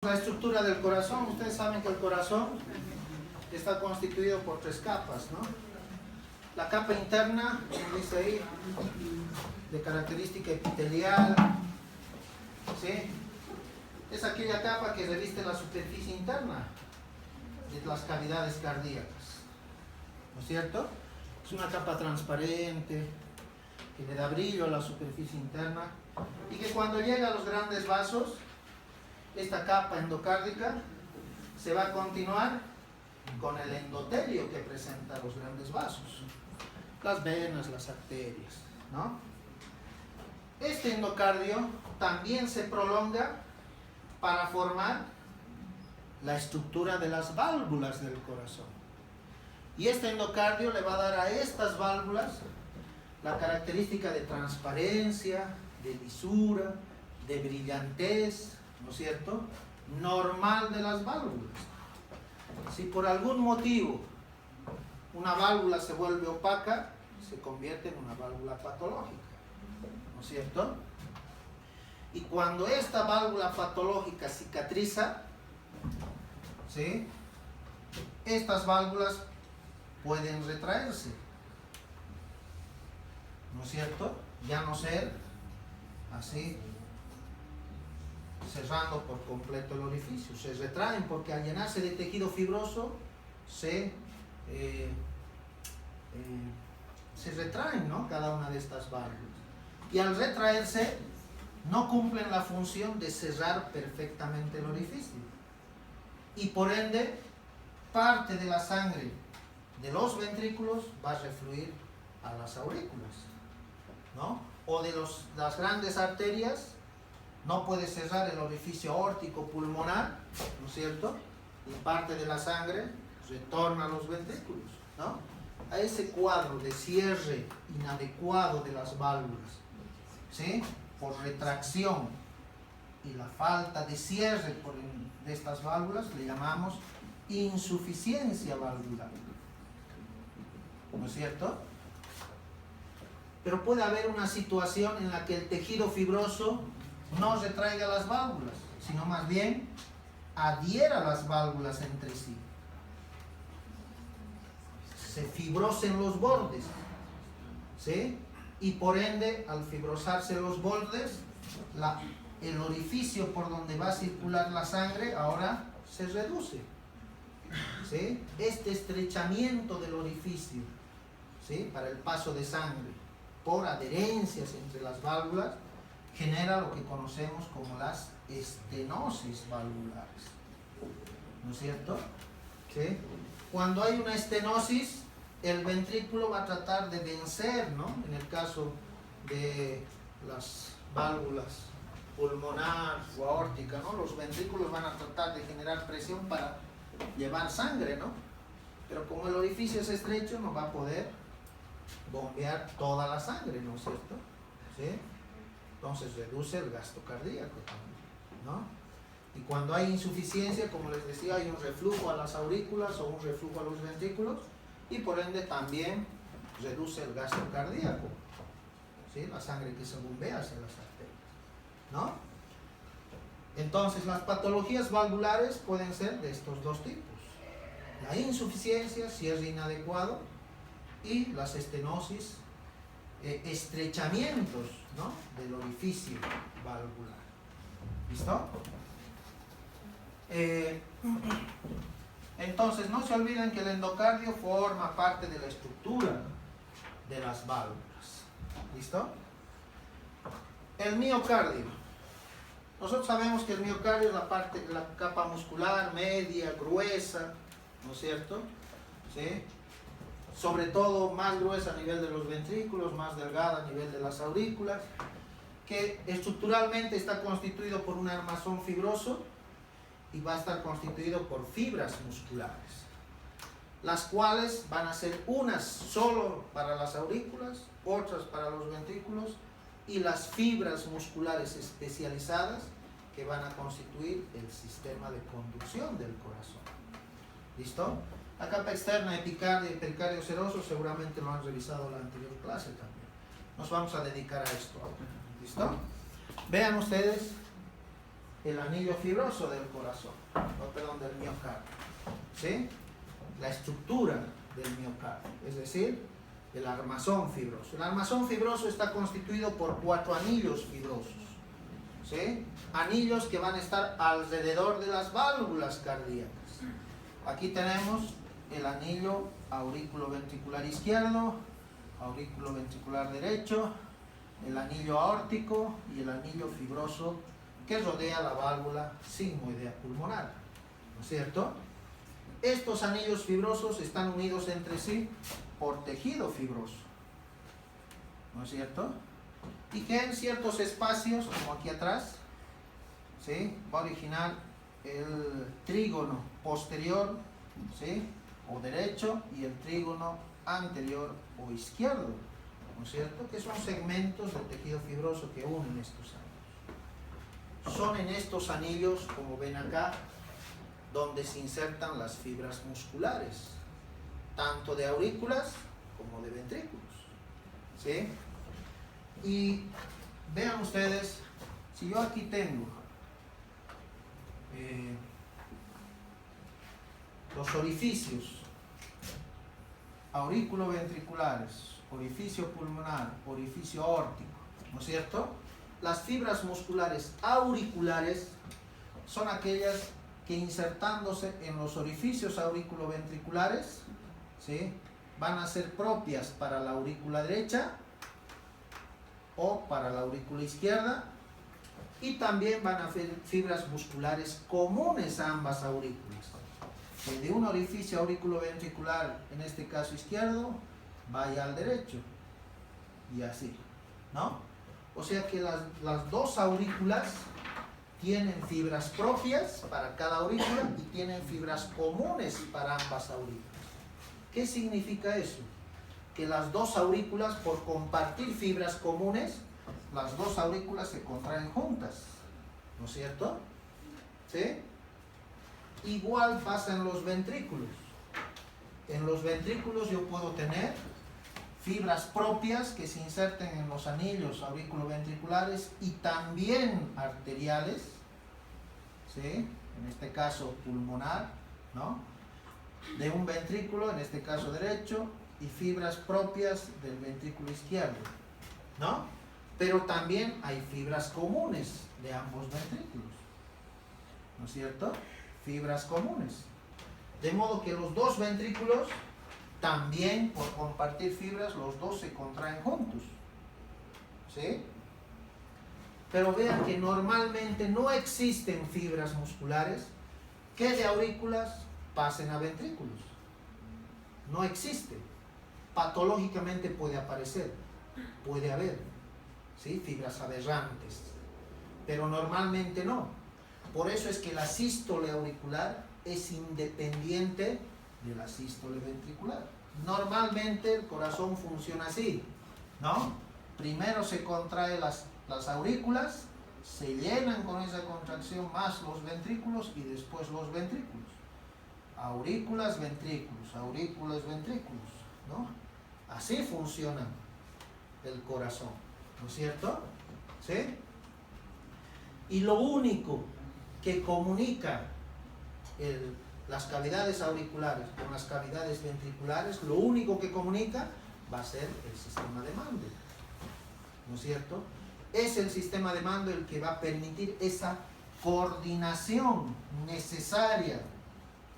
La estructura del corazón. Ustedes saben que el corazón está constituido por tres capas, ¿no? La capa interna, como dice ahí, de característica epitelial, ¿sí? Es aquella capa que reviste la superficie interna de las cavidades cardíacas, ¿no es cierto? Es una capa transparente que le da brillo a la superficie interna y que cuando llega a los grandes vasos, esta capa endocárdica se va a continuar con el endotelio que presenta los grandes vasos, las venas, las arterias, ¿no? Este endocardio también se prolonga para formar la estructura de las válvulas del corazón. Y este endocardio le va a dar a estas válvulas la característica de transparencia, de lisura, de brillantez, ¿no es cierto?, normal de las válvulas. Si por algún motivo una válvula se vuelve opaca, se convierte en una válvula patológica, ¿no es cierto? Y cuando esta válvula patológica cicatriza, ¿sí?, estas válvulas pueden retraerse, ¿no es cierto? Ya no ser así, cerrando por completo el orificio. Se retraen porque al llenarse de tejido fibroso se retraen, ¿no?, cada una de estas válvulas. Y al retraerse no cumplen la función de cerrar perfectamente el orificio. Y por ende, parte de la sangre de los ventrículos va a refluir a las aurículas, ¿no? O de las grandes arterias no puede cerrar el orificio aórtico pulmonar, ¿no es cierto? Y parte de la sangre retorna a los ventrículos, ¿no? A ese cuadro de cierre inadecuado de las válvulas, ¿sí?, por retracción y la falta de cierre de estas válvulas, le llamamos insuficiencia valvular, ¿no es cierto? Pero puede haber una situación en la que el tejido fibroso no retraiga las válvulas, sino más bien adhiera las válvulas entre sí. Se fibrosen los bordes, ¿sí? Y por ende, al fibrosarse los bordes, el orificio por donde va a circular la sangre ahora se reduce, ¿sí? Este estrechamiento del orificio, ¿sí?, para el paso de sangre por adherencias entre las válvulas genera lo que conocemos como las estenosis valvulares, ¿no es cierto? ¿Sí? Cuando hay una estenosis, el ventrículo va a tratar de vencer, ¿no?, en el caso de las válvulas pulmonar o aórtica, ¿no?, los ventrículos van a tratar de generar presión para llevar sangre, ¿no? Pero como el orificio es estrecho, no va a poder bombear toda la sangre, ¿no es cierto? ¿Sí? Entonces reduce el gasto cardíaco también, ¿no? Y cuando hay insuficiencia, como les decía, hay un reflujo a las aurículas o un reflujo a los ventrículos y por ende también reduce el gasto cardíaco, ¿sí?, la sangre que se bombea hacia las arterias, ¿no? Entonces las patologías valvulares pueden ser de estos dos tipos: la insuficiencia, cierre inadecuado, y las estenosis, estrechamientos, ¿no?, del orificio valvular. ¿Listo? Entonces no se olviden que el endocardio forma parte de la estructura de las válvulas. ¿Listo? El miocardio. Nosotros sabemos que el miocardio es la capa muscular media, gruesa, ¿no es cierto? ¿Sí? Sobre todo más gruesa a nivel de los ventrículos, más delgada a nivel de las aurículas, que estructuralmente está constituido por un armazón fibroso y va a estar constituido por fibras musculares, las cuales van a ser unas solo para las aurículas, otras para los ventrículos, y las fibras musculares especializadas que van a constituir el sistema de conducción del corazón. ¿Listo? La capa externa, epicardio y pericardio seroso, seguramente lo han revisado en la anterior clase también. Nos vamos a dedicar a esto ahora. ¿Listo? Vean ustedes el anillo fibroso del corazón, perdón, del miocardio, ¿sí? La estructura del miocardio, es decir, el armazón fibroso. El armazón fibroso está constituido por 4 anillos fibrosos, ¿sí? Anillos que van a estar alrededor de las válvulas cardíacas. Aquí tenemos el anillo aurículo-ventricular izquierdo, aurículo-ventricular derecho, el anillo aórtico y el anillo fibroso que rodea la válvula sigmoidea pulmonar, ¿no es cierto? Estos anillos fibrosos están unidos entre sí por tejido fibroso, ¿no es cierto? Y que en ciertos espacios, como aquí atrás, ¿sí?, va a originar el trígono posterior, ¿sí?, o derecho, y el trígono anterior o izquierdo, ¿no es cierto?, que son segmentos del tejido fibroso que unen estos anillos. Son en estos anillos, como ven acá, donde se insertan las fibras musculares, tanto de aurículas como de ventrículos, ¿sí? Y vean ustedes, si yo aquí tengo los orificios aurículo-ventriculares, orificio pulmonar, orificio aórtico, ¿no es cierto? Las fibras musculares auriculares son aquellas que, insertándose en los orificios aurículo-ventriculares, ¿sí?, van a ser propias para la aurícula derecha o para la aurícula izquierda, y también van a ser fibras musculares comunes a ambas aurículas. De un orificio aurículo-ventricular, en este caso izquierdo, vaya al derecho, y así, ¿no? O sea que las dos aurículas tienen fibras propias para cada aurícula y tienen fibras comunes para ambas aurículas. ¿Qué significa eso? Que las dos aurículas, por compartir fibras comunes, las dos aurículas se contraen juntas, ¿no es cierto? ¿Sí? Igual pasa en los ventrículos. En los ventrículos yo puedo tener fibras propias que se inserten en los anillos aurículo-ventriculares y también arteriales, ¿sí?, en este caso pulmonar, ¿no?, de un ventrículo, en este caso derecho, y fibras propias del ventrículo izquierdo, ¿no? Pero también hay fibras comunes de ambos ventrículos, ¿no es cierto? Fibras comunes. De modo que los dos ventrículos también, por compartir fibras, los dos se contraen juntos, ¿sí? Pero vean que normalmente no existen fibras musculares que de aurículas pasen a ventrículos. No existe. Patológicamente puede aparecer, puede haber, ¿sí?, fibras aberrantes, pero normalmente no. Por eso es que la sístole auricular es independiente de la sístole ventricular. Normalmente el corazón funciona así, ¿no? Primero se contrae las aurículas, se llenan con esa contracción más los ventrículos y después los ventrículos. Aurículas, ventrículos, aurículas, ventrículos, ¿no? Así funciona el corazón, ¿no es cierto? ¿Sí? Y lo único que comunica las cavidades auriculares con las cavidades ventriculares, lo único que comunica va a ser el sistema de mando, ¿no es cierto? Es el sistema de mando el que va a permitir esa coordinación necesaria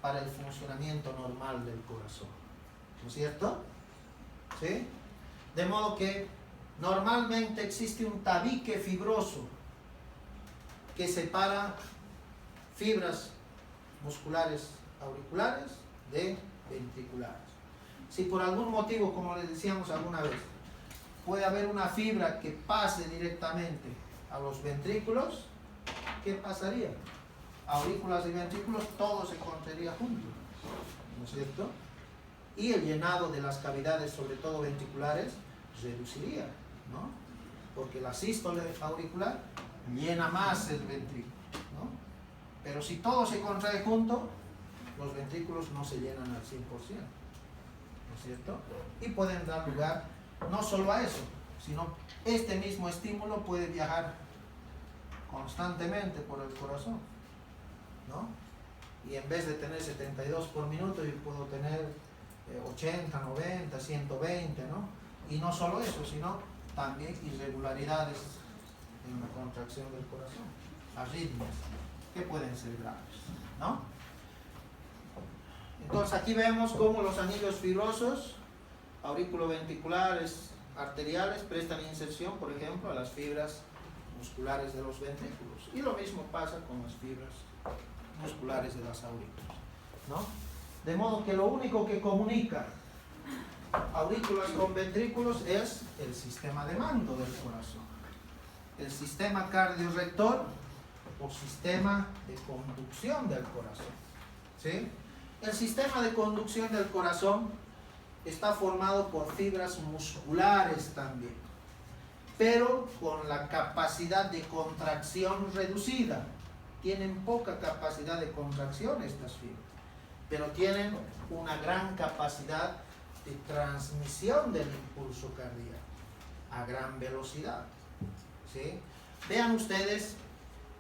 para el funcionamiento normal del corazón, ¿no es cierto? ¿Sí? De modo que normalmente existe un tabique fibroso que separa fibras musculares auriculares de ventriculares. Si por algún motivo, como les decíamos alguna vez, puede haber una fibra que pase directamente a los ventrículos, ¿qué pasaría? Aurículas y ventrículos, todo se contraería juntos, ¿no es cierto? Y el llenado de las cavidades, sobre todo ventriculares, reduciría, ¿no? Porque la sístole auricular llena más el ventrículo, ¿no? Pero si todo se contrae junto, los ventrículos no se llenan al 100%, ¿no es cierto? Y pueden dar lugar no solo a eso, sino este mismo estímulo puede viajar constantemente por el corazón, ¿no? Y en vez de tener 72 por minuto, yo puedo tener 80, 90, 120, ¿no? Y no solo eso, sino también irregularidades en la contracción del corazón, arritmias, que pueden ser graves, ¿no? Entonces aquí vemos cómo los anillos fibrosos, auriculoventriculares, arteriales, prestan inserción, por ejemplo, a las fibras musculares de los ventrículos. Y lo mismo pasa con las fibras musculares de las aurículas, ¿no? De modo que lo único que comunica aurículas con ventrículos es el sistema de mando del corazón, el sistema cardiorrector o sistema de conducción del corazón, ¿sí? El sistema de conducción del corazón está formado por fibras musculares también, pero con la capacidad de contracción reducida. Tienen poca capacidad de contracción estas fibras, pero tienen una gran capacidad de transmisión del impulso cardíaco a gran velocidad, ¿sí? Vean ustedes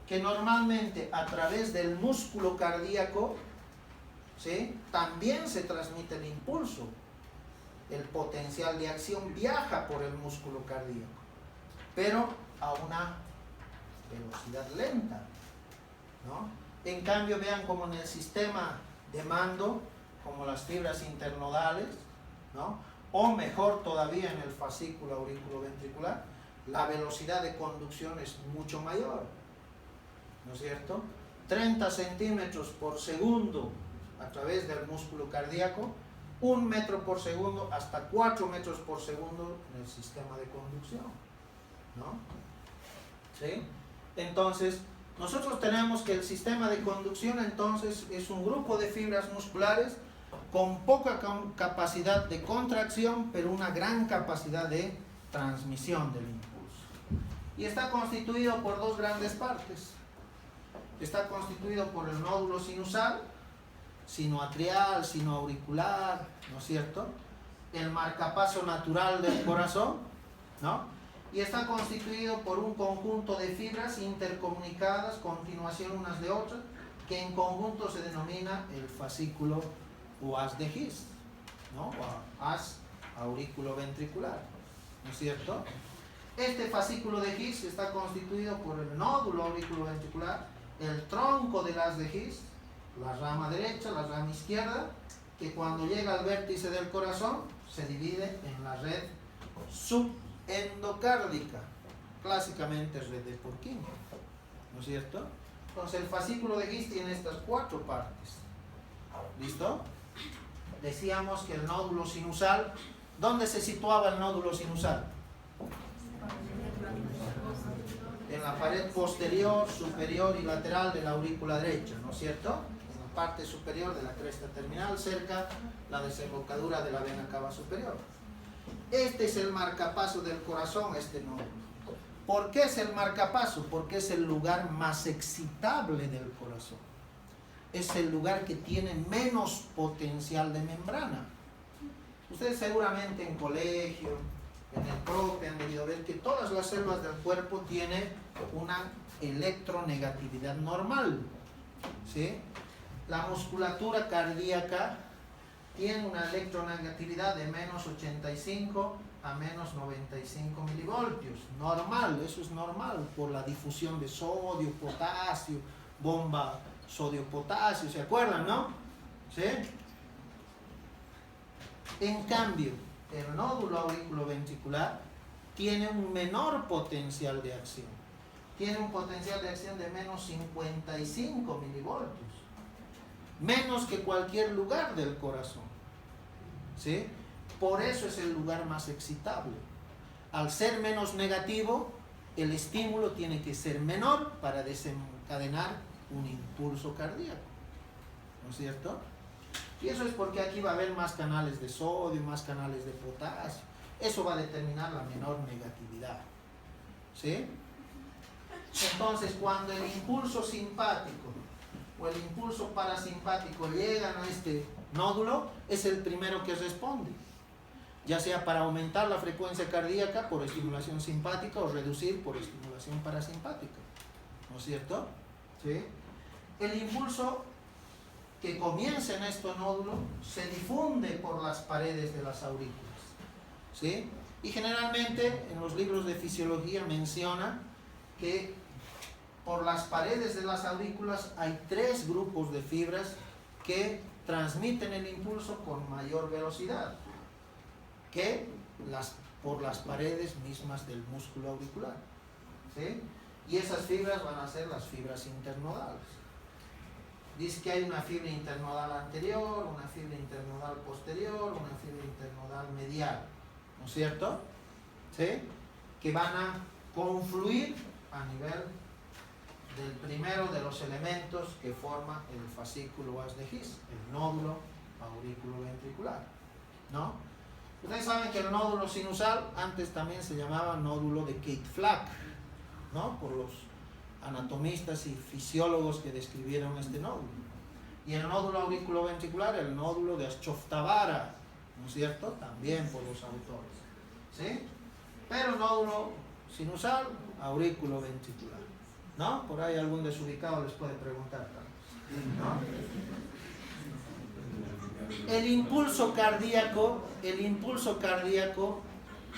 que normalmente a través del músculo cardíaco, ¿sí?, también se transmite el impulso. El potencial de acción viaja por el músculo cardíaco, pero a una velocidad lenta, ¿no? En cambio, vean como en el sistema de mando, como las fibras internodales, ¿no?, o mejor todavía en el fascículo auriculoventricular, la velocidad de conducción es mucho mayor, ¿no es cierto? 30 centímetros por segundo a través del músculo cardíaco, 1 metro por segundo hasta 4 metros por segundo en el sistema de conducción, ¿no? ¿Sí? Entonces, nosotros tenemos que el sistema de conducción entonces es un grupo de fibras musculares con poca capacidad de contracción, pero una gran capacidad de transmisión del impulso. Y está constituido por dos grandes partes. Está constituido por el nódulo sinusal, sinoatrial, sinoauricular, ¿no es cierto?, el marcapaso natural del corazón, ¿no?, y está constituido por un conjunto de fibras intercomunicadas, continuación unas de otras, que en conjunto se denomina el fascículo o haz de His, ¿no?, o haz auriculoventricular, ¿no es cierto? Este fascículo de His está constituido por el nódulo auriculoventricular, el tronco del haz de His, la rama derecha, la rama izquierda, que cuando llega al vértice del corazón se divide en la red subendocárdica, clásicamente red de Purkinje, ¿no es cierto? Entonces el fascículo de His tiene estas 4 partes. ¿Listo? Decíamos que el nódulo sinusal, ¿dónde se situaba el nódulo sinusal? En la pared posterior, superior y lateral de la aurícula derecha, ¿no es cierto? Parte superior de la cresta terminal, cerca la desembocadura de la vena cava superior. Este es el marcapaso del corazón, este nódulo. ¿Por qué es el marcapaso? Porque es el lugar más excitable del corazón. Es el lugar que tiene menos potencial de membrana. Ustedes seguramente en colegio, en el PROPE han debido ver que todas las células del cuerpo tienen una electronegatividad normal, ¿sí? La musculatura cardíaca tiene una electronegatividad de menos 85 a menos 95 milivoltios. Normal, eso es normal por la difusión de sodio, potasio, bomba sodio-potasio, ¿se acuerdan, no? ¿Sí? En cambio, el nódulo auriculoventricular tiene un menor potencial de acción. Tiene un potencial de acción de menos 55 milivoltios. Menos que cualquier lugar del corazón, ¿sí? Por eso es el lugar más excitable. Al ser menos negativo, el estímulo tiene que ser menor para desencadenar un impulso cardíaco, ¿no es cierto? Y eso es porque aquí va a haber más canales de sodio, más canales de potasio. Eso va a determinar la menor negatividad, ¿sí? Entonces, cuando el impulso simpático o el impulso parasimpático llegan a este nódulo, es el primero que responde, ya sea para aumentar la frecuencia cardíaca por estimulación simpática o reducir por estimulación parasimpática, ¿no es cierto? ¿Sí? El impulso que comienza en este nódulo se difunde por las paredes de las aurículas, ¿sí? Y generalmente en los libros de fisiología menciona que por las paredes de las aurículas hay 3 grupos de fibras que transmiten el impulso con mayor velocidad que por las paredes mismas del músculo auricular, ¿sí? Y esas fibras van a ser las fibras internodales. Dice que hay una fibra internodal anterior, una fibra internodal posterior, una fibra internodal medial, ¿no es cierto? ¿Sí? Que van a confluir a nivel del primero de los elementos que forma el fascículo Vas de His, el nódulo aurículo-ventricular, ¿no? Ustedes saben que el nódulo sinusal antes también se llamaba nódulo de Keith-Flack, ¿no? Por los anatomistas y fisiólogos que describieron este nódulo. Y el nódulo aurículo-ventricular, el nódulo de Aschov-Tavara, ¿no es cierto? También por los autores, ¿sí? Pero nódulo sinusal, aurículo-ventricular, ¿no? Por ahí algún desubicado les puede preguntar, ¿no? El impulso cardíaco,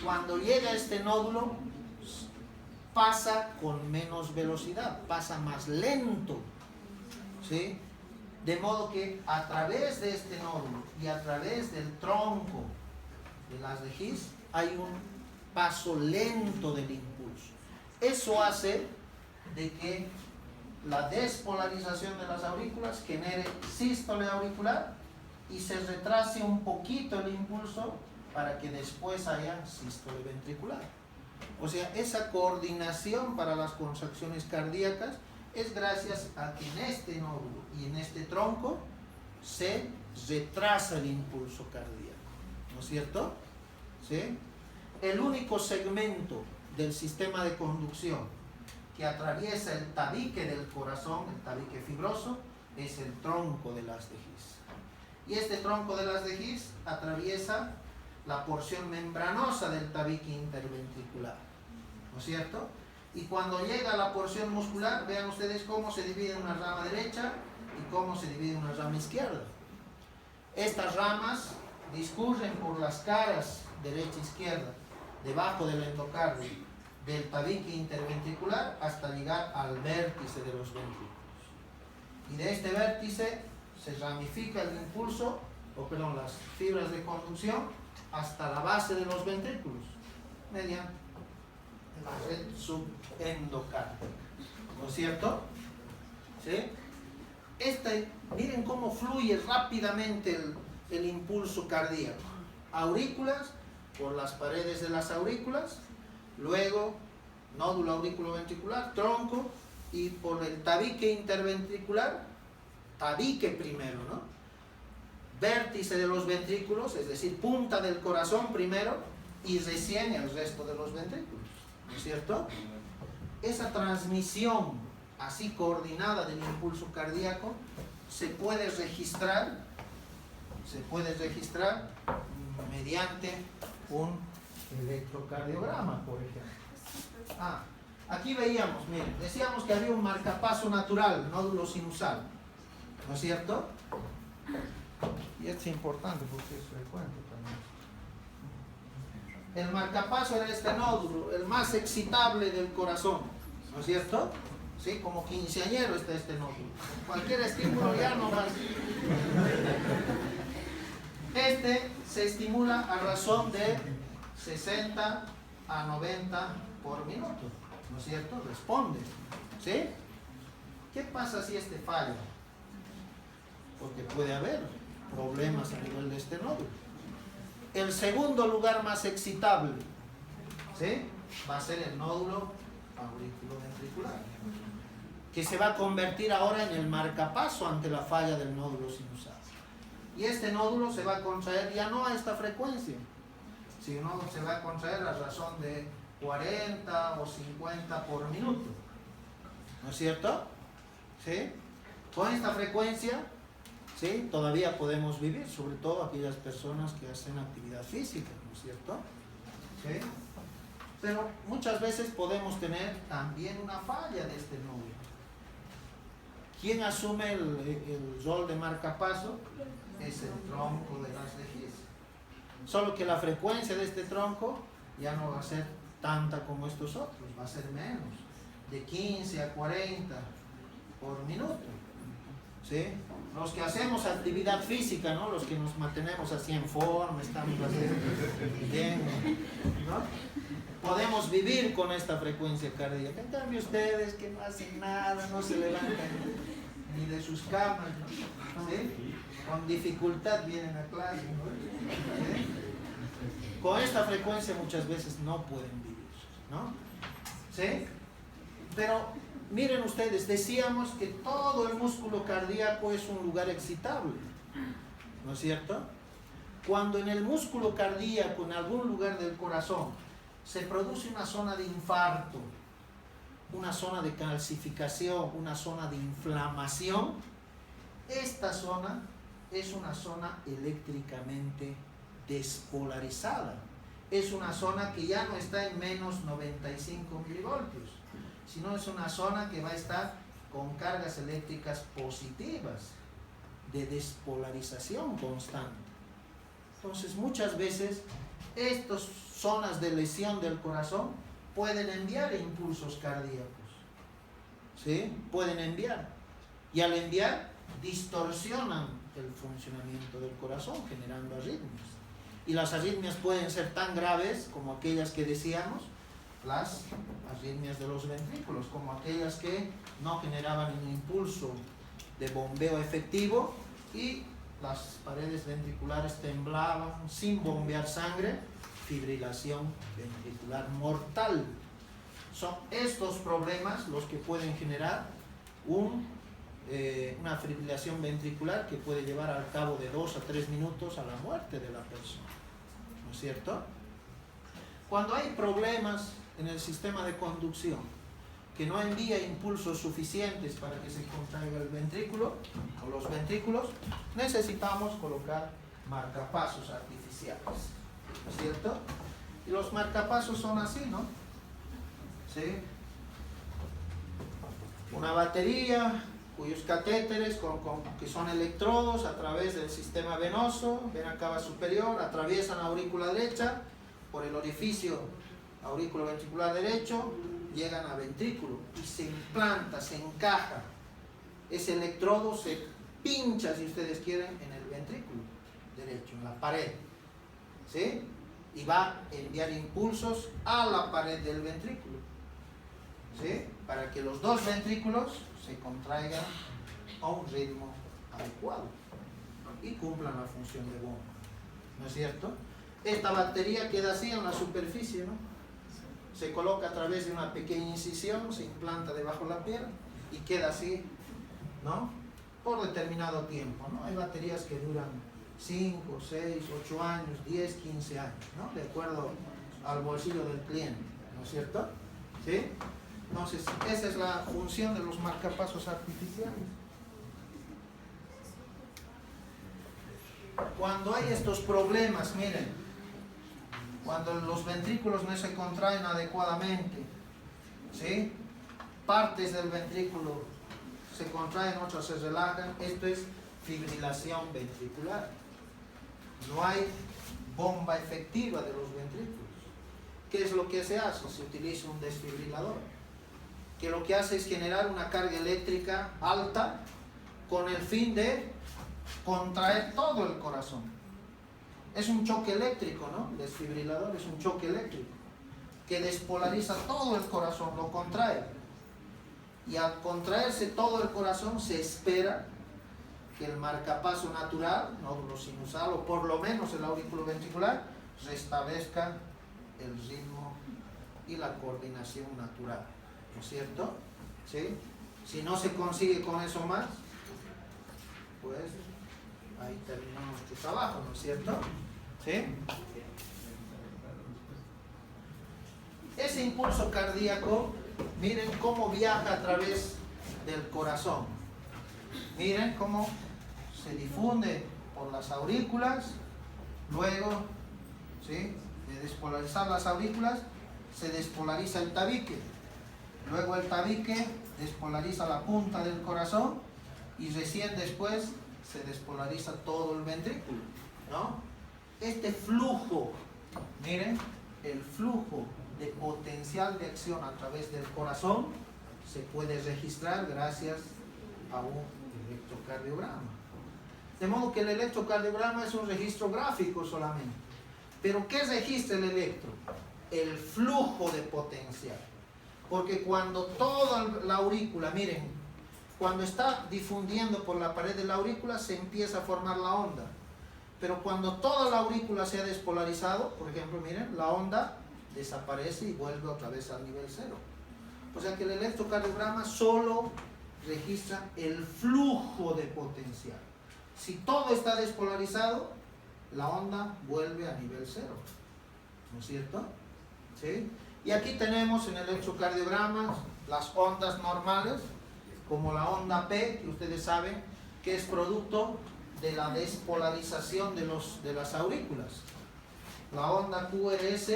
cuando llega a este nódulo, pasa con menos velocidad, pasa más lento, ¿sí? De modo que a través de este nódulo y a través del tronco de las de His hay un paso lento del impulso. Eso hace de que la despolarización de las aurículas genere sístole auricular y se retrase un poquito el impulso para que después haya sístole ventricular. O sea, esa coordinación para las contracciones cardíacas es gracias a que en este nódulo y en este tronco se retrasa el impulso cardíaco, ¿no es cierto? ¿Sí? El único segmento del sistema de conducción que atraviesa el tabique del corazón, el tabique fibroso, es el tronco de las de His. Y este tronco de las de His atraviesa la porción membranosa del tabique interventricular, ¿no es cierto? Y cuando llega a la porción muscular, vean ustedes cómo se divide una rama derecha y cómo se divide una rama izquierda. Estas ramas discurren por las caras derecha e izquierda, debajo del endocardio, del tabique interventricular hasta llegar al vértice de los ventrículos. Y de este vértice se ramifica el impulso, las fibras de conducción hasta la base de los ventrículos, mediante la red subendocárdica, ¿no es cierto? ¿Sí? Miren cómo fluye rápidamente el impulso cardíaco. Aurículas, por las paredes de las aurículas, luego nódulo aurículo-ventricular, tronco, y por el tabique interventricular, tabique primero, ¿no? Vértice de los ventrículos, es decir, punta del corazón primero, y recién el resto de los ventrículos, ¿no es cierto? Esa transmisión así coordinada del impulso cardíaco se puede registrar mediante un electrocardiograma, por ejemplo. Aquí veíamos, miren, decíamos que había un marcapaso natural, nódulo sinusal, ¿no es cierto? Y esto es importante porque es frecuente también. El marcapaso era este nódulo, el más excitable del corazón, ¿no es cierto? Sí, como quinceañero está este nódulo. Cualquier estímulo ya no va. Este se estimula a razón de 60 a 90 por minuto, ¿no es cierto? Responde, ¿sí? ¿Qué pasa si este falla? Porque puede haber problemas a nivel de este nódulo. El segundo lugar más excitable, ¿sí? Va a ser el nódulo auriculoventricular, que se va a convertir ahora en el marcapaso ante la falla del nódulo sinusal. Y este nódulo se va a contraer ya no a esta frecuencia, sino se va a contraer a razón de 40 o 50 por minuto, ¿no es cierto? ¿Sí? Con esta frecuencia, ¿sí?, todavía podemos vivir, sobre todo aquellas personas que hacen actividad física, ¿no es cierto? ¿Sí? Pero muchas veces podemos tener también una falla de este nódulo. ¿Quién asume el rol de marcapaso? Es el tronco de las lejías. Solo que la frecuencia de este tronco ya no va a ser tanta como estos otros, va a ser menos, de 15 a 40 por minuto. ¿Sí? Los que hacemos actividad física, ¿no? Los que nos mantenemos así en forma, estamos así bien, ¿no? Podemos vivir con esta frecuencia cardíaca. En cambio ustedes que no hacen nada, no se levantan ni de sus camas, ¿no? ¿Sí? Con dificultad vienen a clase, ¿no? ¿Sí? Con esta frecuencia muchas veces no pueden vivir, ¿no? ¿Sí? Pero miren ustedes, decíamos que todo el músculo cardíaco es un lugar excitable, ¿no es cierto? Cuando en el músculo cardíaco, en algún lugar del corazón, se produce una zona de infarto, una zona de calcificación, una zona de inflamación, esta zona es una zona eléctricamente despolarizada. Es una zona que ya no está en menos 95 milivoltios, sino es una zona que va a estar con cargas eléctricas positivas, de despolarización constante. Entonces, muchas veces, estas zonas de lesión del corazón pueden enviar impulsos cardíacos, ¿sí? Pueden enviar. Y al enviar, distorsionan el funcionamiento del corazón, generando arritmias. Y las arritmias pueden ser tan graves como aquellas que decíamos, las arritmias de los ventrículos, como aquellas que no generaban un impulso de bombeo efectivo y las paredes ventriculares temblaban sin bombear sangre, fibrilación ventricular mortal. Son estos problemas los que pueden generar una fibrilación ventricular que puede llevar al cabo de 2 a 3 minutos a la muerte de la persona, ¿no es cierto? Cuando hay problemas en el sistema de conducción que no envía impulsos suficientes para que se contraiga el ventrículo o los ventrículos, necesitamos colocar marcapasos artificiales, ¿no es cierto? Y los marcapasos son así, ¿no? ¿Sí? Una batería cuyos catéteres que son electrodos a través del sistema venoso, vena cava superior, atraviesan la aurícula derecha por el orificio aurículo ventricular derecho, llegan a ventrículo y se implanta, se encaja. Ese electrodo se pincha, si ustedes quieren, en el ventrículo derecho, en la pared, ¿sí? Y va a enviar impulsos a la pared del ventrículo, ¿sí? Para que los dos ventrículos se contraigan a un ritmo adecuado y cumplan la función de bomba, ¿no es cierto? Esta batería queda así en la superficie, ¿no? Se coloca a través de una pequeña incisión, se implanta debajo de la piel y queda así, ¿no? Por determinado tiempo, ¿no? Hay baterías que duran 5, 6, 8 años, 10, 15 años, ¿no? De acuerdo al bolsillo del cliente, ¿no es cierto? ¿Sí? Entonces, esa es la función de los marcapasos artificiales. Cuando hay estos problemas, miren, cuando los ventrículos no se contraen adecuadamente, ¿sí? Partes del ventrículo se contraen, otras se relajan, esto es fibrilación ventricular. No hay bomba efectiva de los ventrículos. ¿Qué es lo que se hace? Se utiliza un desfibrilador, que lo que hace es generar una carga eléctrica alta con el fin de contraer todo el corazón. Es un choque eléctrico, ¿no? El desfibrilador es un choque eléctrico que despolariza todo el corazón, lo contrae. Y al contraerse todo el corazón se espera que el marcapaso natural, nódulo sinusal o por lo menos el aurículo ventricular, restablezca el ritmo y la coordinación natural, ¿no es cierto? ¿Sí? Si no se consigue con eso más, pues ahí terminó nuestro trabajo, ¿no es cierto? ¿Sí? Ese impulso cardíaco, miren cómo viaja a través del corazón. Miren cómo se difunde por las aurículas, luego, ¿sí? De despolarizar las aurículas, se despolariza el tabique. Luego el tabique despolariza la punta del corazón y recién después se despolariza todo el ventrículo, ¿no? Este flujo, miren, el flujo de potencial de acción a través del corazón se puede registrar gracias a un electrocardiograma. De modo que el electrocardiograma es un registro gráfico solamente. ¿Pero qué registra el electro? El flujo de potencial. Porque cuando toda la aurícula, miren, cuando está difundiendo por la pared de la aurícula se empieza a formar la onda. Pero cuando toda la aurícula se ha despolarizado, por ejemplo, miren, la onda desaparece y vuelve otra vez al nivel cero. O sea que el electrocardiograma solo registra el flujo de potencial. Si todo está despolarizado, la onda vuelve a nivel cero. ¿No es cierto? ¿Sí? Y aquí tenemos en el electrocardiograma las ondas normales, como la onda P, que ustedes saben que es producto de la despolarización de las aurículas. La onda QRS,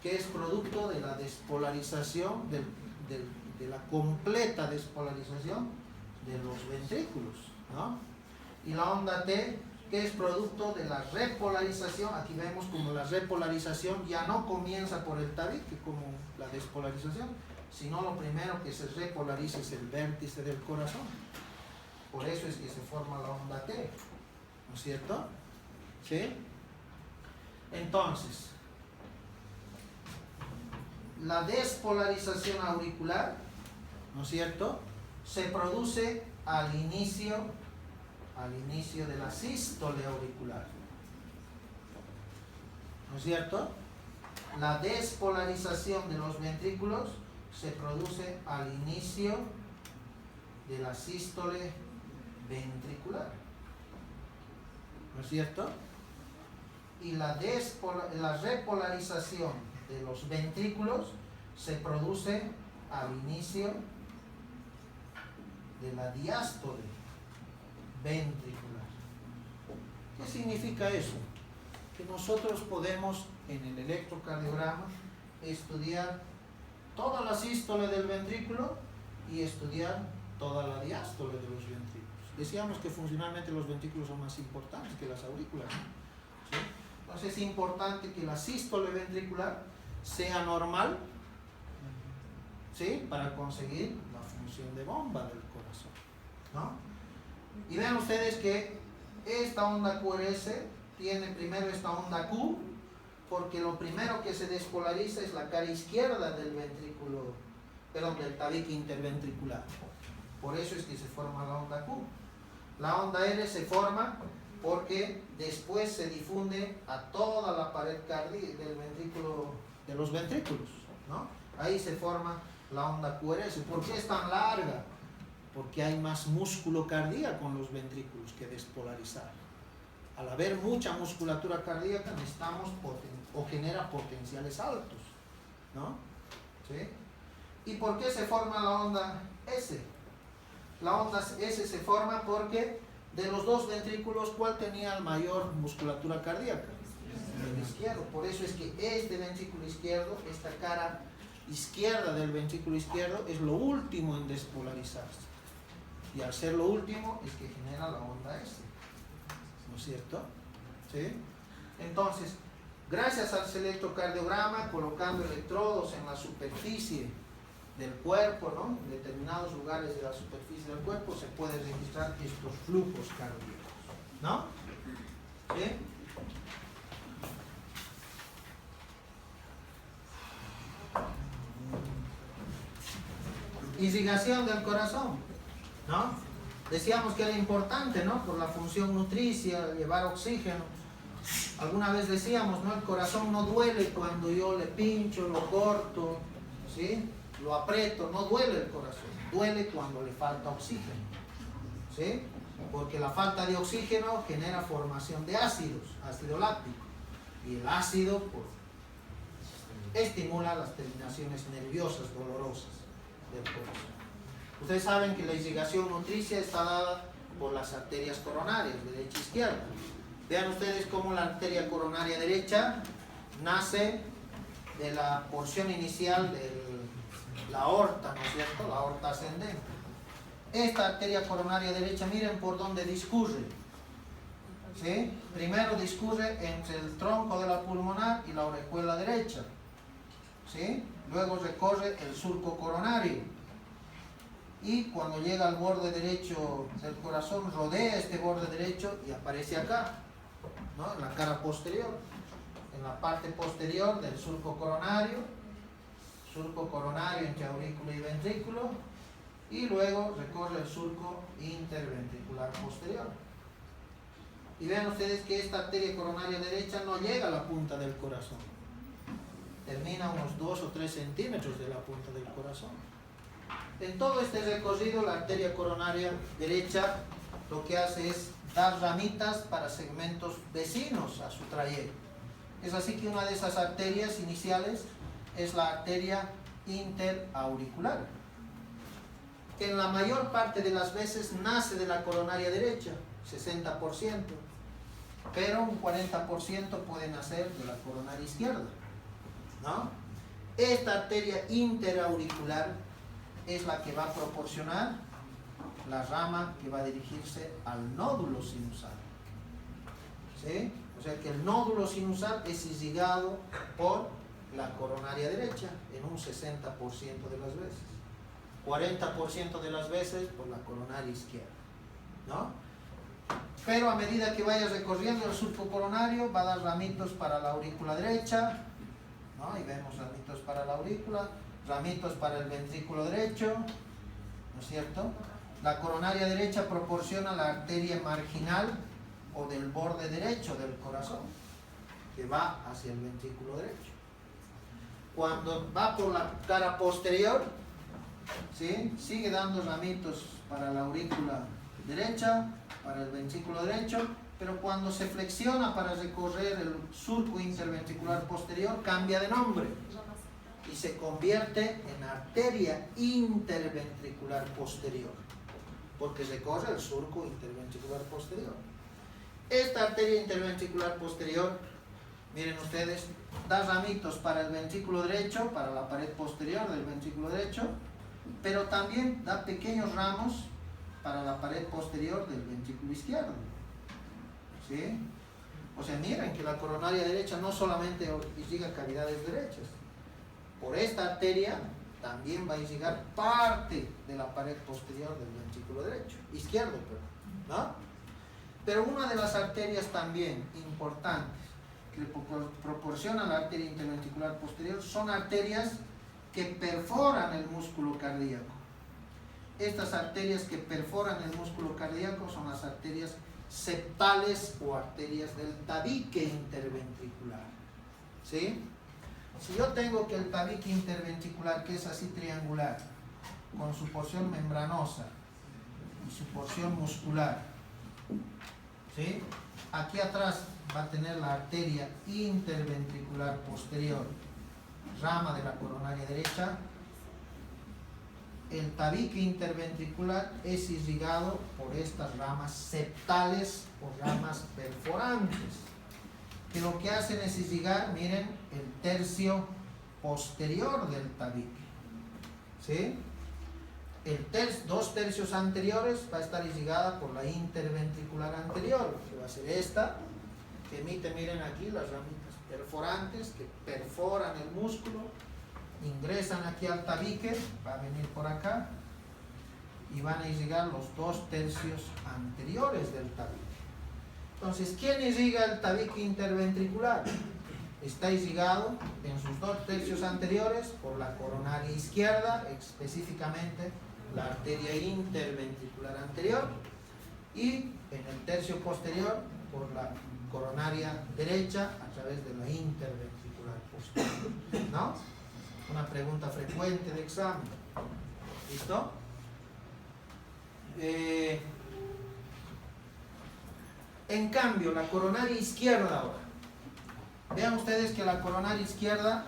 que es producto de la despolarización, de la completa despolarización de los ventrículos, ¿no? Y la onda T, que es producto de la repolarización. Aquí vemos como la repolarización ya no comienza por el tabique como la despolarización, sino lo primero que se repolariza es el vértice del corazón. Por eso es que se forma la onda T, ¿no es cierto? ¿Sí? Entonces, la despolarización auricular, ¿no es cierto?, se produce al inicio de la sístole auricular, ¿no es cierto? La despolarización de los ventrículos se produce al inicio de la sístole ventricular, ¿no es cierto? Y la repolarización de los ventrículos se produce al inicio de la diástole ventricular. ¿Qué significa eso? Que nosotros podemos en el electrocardiograma estudiar toda la sístole del ventrículo y estudiar toda la diástole de los ventrículos. Decíamos que funcionalmente los ventrículos son más importantes que las aurículas, ¿no? ¿Sí? Entonces es importante que la sístole ventricular sea normal, ¿sí?, para conseguir la función de bomba del corazón, ¿no? Y vean ustedes que esta onda QRS tiene primero esta onda Q, porque lo primero que se despolariza es la cara izquierda del ventrículo, perdón, del tabique interventricular. Por eso es que se forma la onda Q. La onda R se forma porque después se difunde a toda la pared cardíaca del ventrículo, de los ventrículos, ¿no? Ahí se forma la onda QRS. ¿Por qué es tan larga? Porque hay más músculo cardíaco en los ventrículos que despolarizar. Al haber mucha musculatura cardíaca necesitamos o genera potenciales altos, ¿no? ¿Sí? ¿Y por qué se forma la onda S? La onda S se forma porque de los dos ventrículos, ¿cuál tenía mayor musculatura cardíaca? El izquierdo. Por eso es que este ventrículo izquierdo, esta cara izquierda del ventrículo izquierdo, es lo último en despolarizarse. Y al ser lo último es que genera la onda S, ¿no es cierto? ¿Sí? Entonces, gracias al electrocardiograma, colocando electrodos en la superficie del cuerpo, ¿no?, en determinados lugares de la superficie del cuerpo, se puede registrar estos flujos cardíacos, ¿no? ¿Sí? Irrigación del corazón, ¿no? Decíamos que era importante, ¿no?, por la función nutricia, llevar oxígeno. Alguna vez decíamos, ¿no?, el corazón no duele cuando yo le pincho, lo corto, ¿sí?, lo aprieto, no duele el corazón, duele cuando le falta oxígeno, ¿sí? Porque la falta de oxígeno genera formación de ácidos, ácido láctico, y el ácido pues, estimula las terminaciones nerviosas dolorosas del corazón. Ustedes saben que la irrigación nutricia está dada por las arterias coronarias, derecha e izquierda. Vean ustedes cómo la arteria coronaria derecha nace de la porción inicial de la aorta, ¿no es cierto?, la aorta ascendente. Esta arteria coronaria derecha, miren por dónde discurre. ¿Sí? Primero discurre entre el tronco de la pulmonar y la orejuela derecha. ¿Sí? Luego recorre el surco coronario. Y cuando llega al borde derecho del corazón, rodea este borde derecho y aparece acá, ¿no? En la cara posterior, en la parte posterior del surco coronario entre aurícula y ventrículo, y luego recorre el surco interventricular posterior. Y vean ustedes que esta arteria coronaria derecha no llega a la punta del corazón, termina a unos 2 o 3 centímetros de la punta del corazón. En todo este recorrido, la arteria coronaria derecha lo que hace es dar ramitas para segmentos vecinos a su trayecto. Es así que una de esas arterias iniciales es la arteria interauricular, que en la mayor parte de las veces nace de la coronaria derecha, 60%, pero un 40% puede nacer de la coronaria izquierda, ¿no? Esta arteria interauricular es la que va a proporcionar la rama que va a dirigirse al nódulo sinusal. ¿Sí? O sea que el nódulo sinusal es irrigado por la coronaria derecha en un 60% de las veces. 40% de las veces por la coronaria izquierda, ¿no? Pero a medida que vaya recorriendo el surco coronario, va a dar ramitos para la aurícula derecha, ¿no? Y vemos ramitos para la aurícula, ramitos para el ventrículo derecho, ¿no es cierto? La coronaria derecha proporciona la arteria marginal o del borde derecho del corazón, que va hacia el ventrículo derecho. Cuando va por la cara posterior, ¿sí? Sigue dando ramitos para la aurícula derecha, para el ventrículo derecho, pero cuando se flexiona para recorrer el surco interventricular posterior, cambia de nombre y se convierte en arteria interventricular posterior, porque recorre el surco interventricular posterior. Esta arteria interventricular posterior, miren ustedes, da ramitos para el ventrículo derecho, para la pared posterior del ventrículo derecho, pero también da pequeños ramos para la pared posterior del ventrículo izquierdo. ¿Sí? O sea, miren que la coronaria derecha no solamente irriga cavidades derechas, por esta arteria también va a irrigar parte de la pared posterior del ventrículo derecho, izquierdo, ¿no? Pero una de las arterias también importantes que proporciona la arteria interventricular posterior son arterias que perforan el músculo cardíaco. Estas arterias que perforan el músculo cardíaco son las arterias septales o arterias del tabique interventricular. ¿Sí? Si yo tengo que el tabique interventricular, que es así triangular, con su porción membranosa y su porción muscular, ¿sí? Aquí atrás va a tener la arteria interventricular posterior, rama de la coronaria derecha. El tabique interventricular es irrigado por estas ramas septales o ramas perforantes, que lo que hacen es irrigar, miren, el tercio posterior del tabique. ¿Sí? Dos tercios anteriores va a estar irrigada por la interventricular anterior, que va a ser esta, que emite, miren aquí, las ramitas perforantes que perforan el músculo, ingresan aquí al tabique, va a venir por acá y van a irrigar los 2 tercios anteriores del tabique. Entonces, ¿quién irriga el tabique interventricular? Está irrigado en sus 2 tercios anteriores por la coronaria izquierda, específicamente la arteria interventricular anterior, y en el tercio posterior por la coronaria derecha a través de la interventricular posterior, ¿no? Una pregunta frecuente de examen. ¿Listo? En cambio, la coronaria izquierda ahora. Vean ustedes que la coronaria izquierda,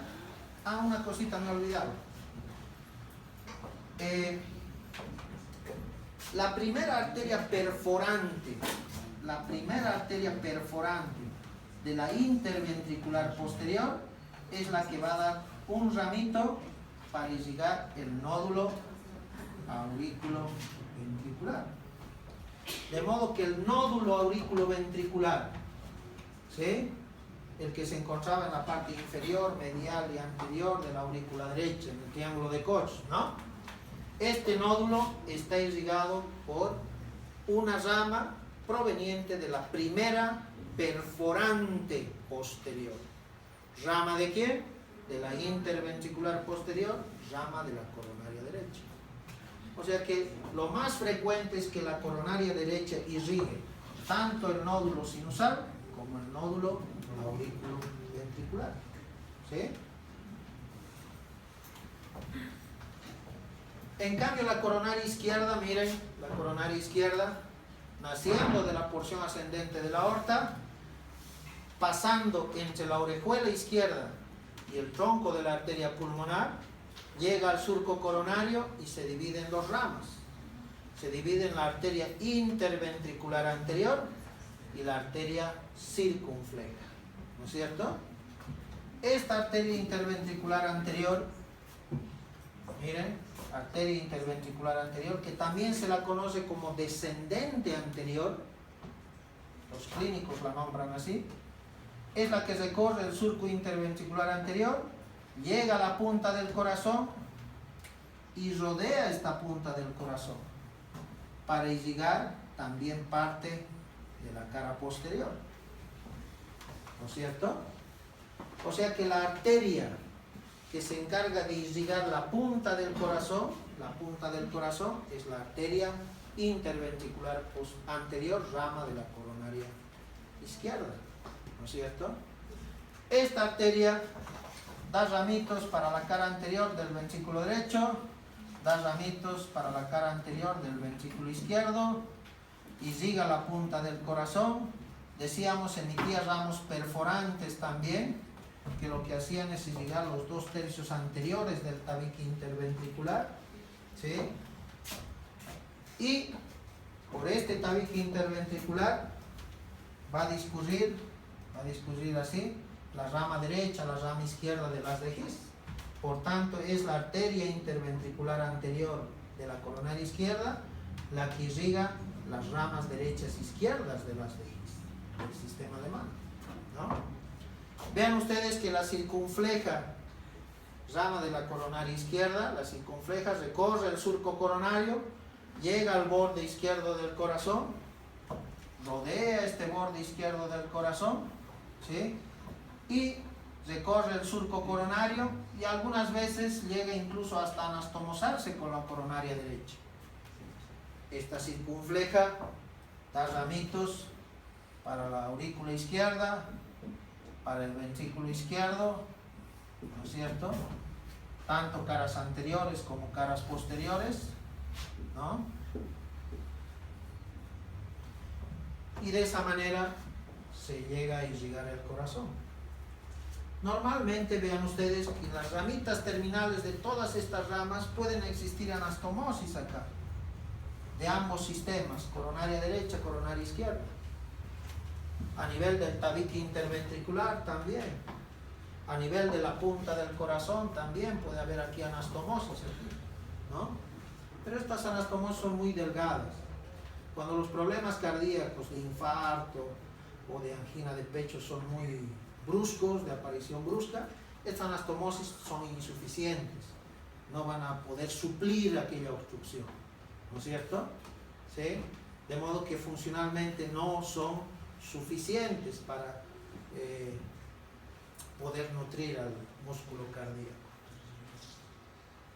una cosita me he olvidado. La primera arteria perforante de la interventricular posterior es la que va a dar un ramito para irrigar el nódulo aurículo ventricular. De modo que el nódulo auriculoventricular, ¿sí?, el que se encontraba en la parte inferior, medial y anterior de la aurícula derecha, en el triángulo de Koch, ¿no? Este nódulo está irrigado por una rama proveniente de la primera perforante posterior. ¿Rama de quién? De la interventricular posterior, rama de la coronaria derecha. O sea que lo más frecuente es que la coronaria derecha irrigue tanto el nódulo sinusal como el nódulo auriculoventricular. ¿Sí? En cambio, la coronaria izquierda, miren, la coronaria izquierda, naciendo de la porción ascendente de la aorta, pasando entre la orejuela izquierda y el tronco de la arteria pulmonar, llega al surco coronario y se divide en dos ramas. Se divide en la arteria interventricular anterior y la arteria circunfleja. ¿No es cierto? Esta arteria interventricular anterior, miren, arteria interventricular anterior, que también se la conoce como descendente anterior, los clínicos la nombran así, es la que recorre el surco interventricular anterior, llega a la punta del corazón y rodea esta punta del corazón para irrigar también parte de la cara posterior. ¿No es cierto? O sea que la arteria que se encarga de irrigar la punta del corazón es la arteria interventricular anterior, rama de la coronaria izquierda. ¿No es cierto? Esta arteria da ramitos para la cara anterior del ventrículo derecho, da ramitos para la cara anterior del ventrículo izquierdo, irriga la punta del corazón. Decíamos, emitía ramos perforantes también, que lo que hacían es irrigar los 2/3 anteriores del tabique interventricular, ¿sí? Y por este tabique interventricular va a discurrir así la rama derecha, la rama izquierda de las de His. Por tanto, es la arteria interventricular anterior de la coronaria izquierda la que irriga las ramas derechas e izquierdas de las de His, del sistema de mano, ¿no? Vean ustedes que la circunfleja, rama de la coronaria izquierda, la circunfleja recorre el surco coronario, llega al borde izquierdo del corazón, rodea este borde izquierdo del corazón, ¿sí?, y recorre el surco coronario y algunas veces llega incluso hasta anastomosarse con la coronaria derecha. Esta circunfleja da ramitos para la aurícula izquierda, para el ventrículo izquierdo, ¿no es cierto?, tanto caras anteriores como caras posteriores, ¿no? Y de esa manera se llega a irrigar el corazón. Normalmente, vean ustedes que en las ramitas terminales de todas estas ramas pueden existir anastomosis acá, de ambos sistemas, coronaria derecha, coronaria izquierda. A nivel del tabique interventricular también. A nivel de la punta del corazón también puede haber aquí anastomosis, ¿no? Pero estas anastomosis son muy delgadas. Cuando los problemas cardíacos de infarto o de angina de pecho son muy bruscos, de aparición brusca, estas anastomosis son insuficientes. No van a poder suplir aquella obstrucción, ¿no es cierto? ¿Sí? De modo que funcionalmente no son suficientes para poder nutrir al músculo cardíaco.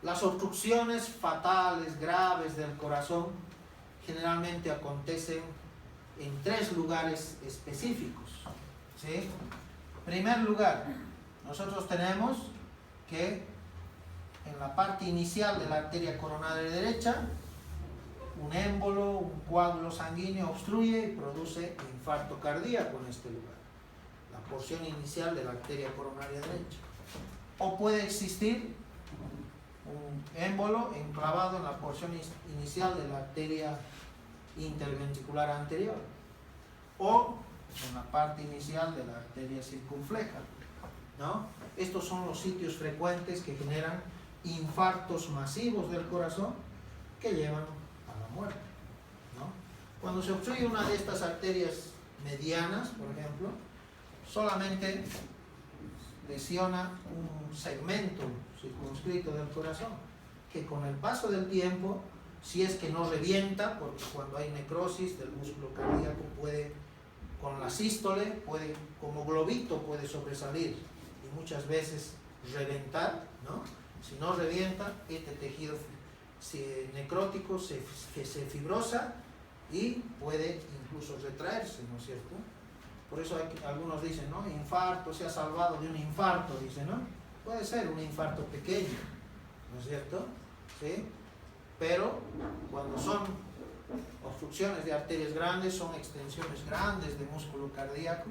Las obstrucciones fatales, graves del corazón, generalmente acontecen en 3 lugares específicos, ¿sí? En primer lugar, nosotros tenemos que en la parte inicial de la arteria coronaria derecha, un émbolo, un coágulo sanguíneo obstruye y produce infarto cardíaco en este lugar, la porción inicial de la arteria coronaria derecha. O puede existir un émbolo enclavado en la porción inicial de la arteria interventricular anterior, o en la parte inicial de la arteria circunfleja, ¿no? Estos son los sitios frecuentes que generan infartos masivos del corazón que llevan a la muerte, ¿no? Cuando se obstruye una de estas arterias medianas, por ejemplo, solamente lesiona un segmento circunscrito del corazón, que con el paso del tiempo, si es que no revienta, porque cuando hay necrosis del músculo cardíaco puede, con la sístole, puede, como globito puede sobresalir y muchas veces reventar, ¿no? Si no revienta, este tejido necrótico se fibrosa y puede incluso retraerse, ¿no es cierto? Por eso algunos dicen, ¿no? Infarto, se ha salvado de un infarto, dicen, ¿no? Puede ser un infarto pequeño, ¿no es cierto? ¿Sí? Pero cuando son obstrucciones de arterias grandes, son extensiones grandes de músculo cardíaco,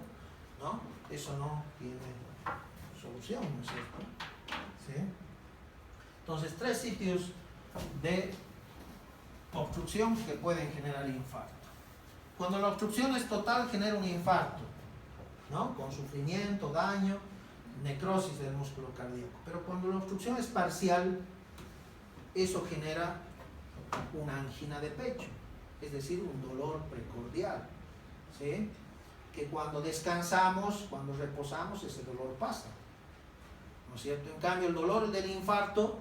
¿no? Eso no tiene solución, ¿no es cierto? ¿Sí? Entonces, 3 sitios de obstrucción que pueden generar infarto. Cuando la obstrucción es total, genera un infarto, ¿no? Con sufrimiento, daño, necrosis del músculo cardíaco. Pero cuando la obstrucción es parcial, eso genera una angina de pecho, es decir, un dolor precordial, ¿sí? Que cuando descansamos, cuando reposamos, ese dolor pasa, ¿no es cierto? En cambio, el dolor del infarto,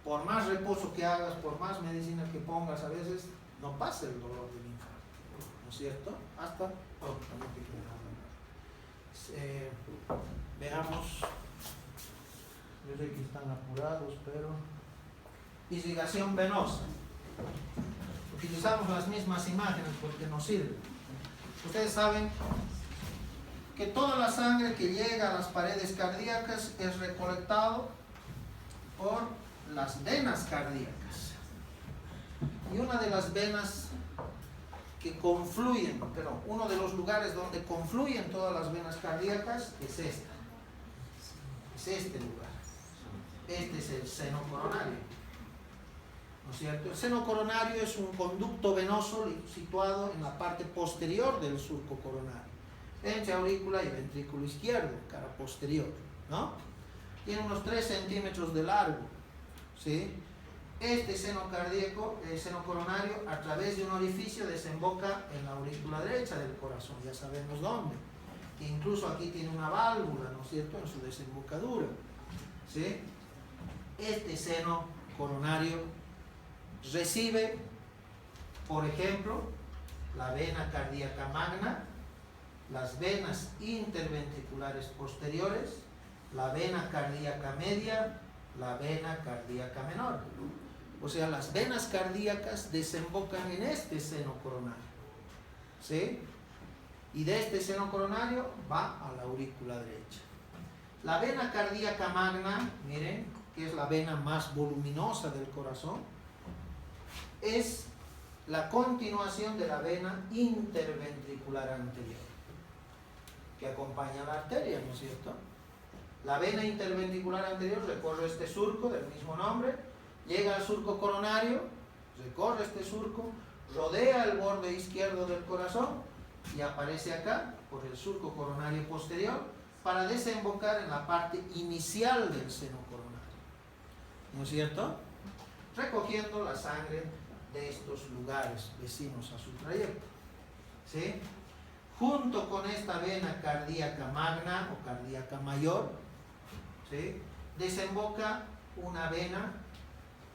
por más reposo que hagas, por más medicina que pongas, a veces no pasa el dolor del infarto, ¿no es cierto? Hasta veamos, yo sé que están apurados, pero irrigación venosa. Utilizamos las mismas imágenes porque nos sirven. Ustedes saben que toda la sangre que llega a las paredes cardíacas es recolectado por las venas cardíacas. Y una de las venas que confluyen, pero uno de los lugares donde confluyen todas las venas cardíacas es esta. Es este lugar. Este es el seno coronario, ¿no es cierto? El seno coronario es un conducto venoso situado en la parte posterior del surco coronario, entre aurícula y ventrículo izquierdo, cara posterior, ¿no? Tiene unos 3 centímetros de largo, ¿sí? Este seno cardíaco, el seno coronario, a través de un orificio desemboca en la aurícula derecha del corazón, ya sabemos dónde. Incluso aquí tiene una válvula, ¿no es cierto?, en su desembocadura, ¿sí? Este seno coronario recibe, por ejemplo, la vena cardíaca magna, las venas interventriculares posteriores, la vena cardíaca media, la vena cardíaca menor. O sea, las venas cardíacas desembocan en este seno coronario, ¿sí? Y de este seno coronario va a la aurícula derecha. La vena cardíaca magna, miren, que es la vena más voluminosa del corazón, es la continuación de la vena interventricular anterior, que acompaña a la arteria, ¿no es cierto? La vena interventricular anterior recorre este surco del mismo nombre, llega al surco coronario, recorre este surco, rodea el borde izquierdo del corazón y aparece acá por el surco coronario posterior para desembocar en la parte inicial del seno coronario, ¿no es cierto? Recogiendo la sangre de estos lugares vecinos a su trayecto, ¿sí? Junto con esta vena cardíaca magna o cardíaca mayor, ¿sí?, desemboca una vena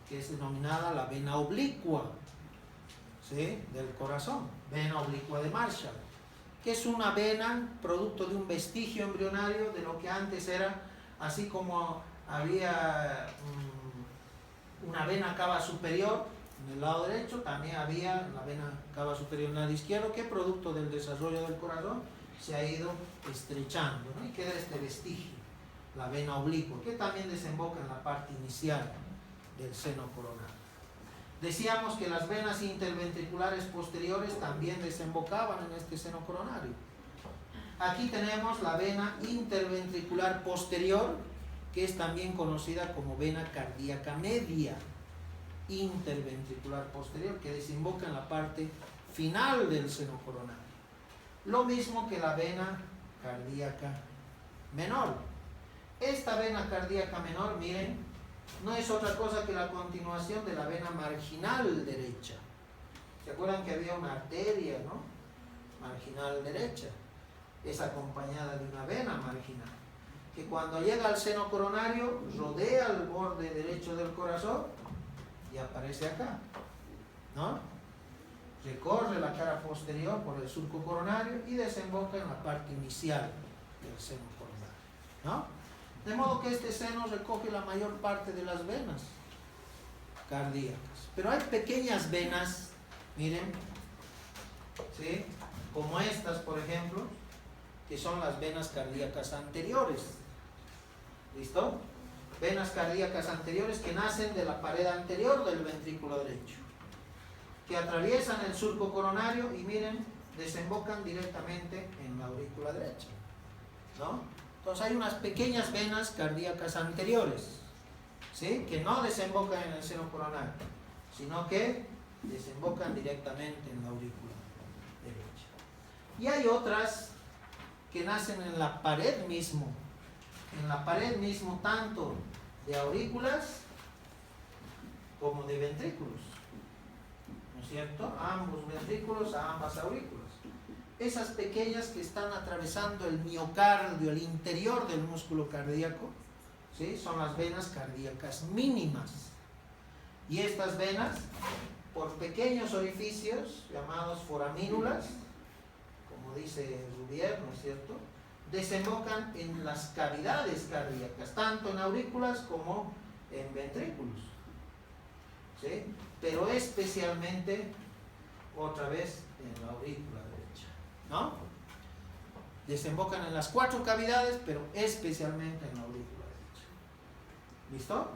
que es denominada la vena oblicua, ¿sí?, del corazón, vena oblicua de Marshall, que es una vena producto de un vestigio embrionario de lo que antes era, así como había una vena cava superior en el lado derecho, también había la vena cava superior en el lado izquierdo, que producto del desarrollo del corazón se ha ido estrechando, ¿no? Y queda este vestigio, la vena oblicua, que también desemboca en la parte inicial del seno coronario. Decíamos que las venas interventriculares posteriores también desembocaban en este seno coronario. Aquí tenemos la vena interventricular posterior, que es también conocida como vena cardíaca media, interventricular posterior, que desemboca en la parte final del seno coronario. Lo mismo que la vena cardíaca menor. Esta vena cardíaca menor, miren, no es otra cosa que la continuación de la vena marginal derecha. ¿Se acuerdan que había una arteria, ¿no? Marginal derecha? Es acompañada de una vena marginal, que cuando llega al seno coronario rodea el borde derecho del corazón y aparece acá, ¿no? Recorre la cara posterior por el surco coronario y desemboca en la parte inicial del seno coronario, ¿no? De modo que este seno recoge la mayor parte de las venas cardíacas. Pero hay pequeñas venas, miren, ¿sí? Como estas, por ejemplo, que son las venas cardíacas anteriores. ¿Listo? Venas cardíacas anteriores que nacen de la pared anterior del ventrículo derecho, que atraviesan el surco coronario y miren, desembocan directamente en la aurícula derecha, ¿no? Entonces hay unas pequeñas venas cardíacas anteriores, ¿sí? Que no desembocan en el seno coronario, sino que desembocan directamente en la aurícula derecha. Y hay otras que nacen en la pared mismo, tanto de aurículas como de ventrículos, ¿no es cierto? Ambos ventrículos a ambas aurículas. Esas pequeñas que están atravesando el miocardio, el interior del músculo cardíaco, ¿sí? Son las venas cardíacas mínimas. Y estas venas, por pequeños orificios llamados foramínulas, como dice Rubier, ¿no es cierto?, desembocan en las cavidades cardíacas, tanto en aurículas como en ventrículos, ¿sí? Pero especialmente, otra vez, en la aurícula derecha, ¿no? Desembocan en las 4 cavidades, pero especialmente en la aurícula derecha. ¿Listo?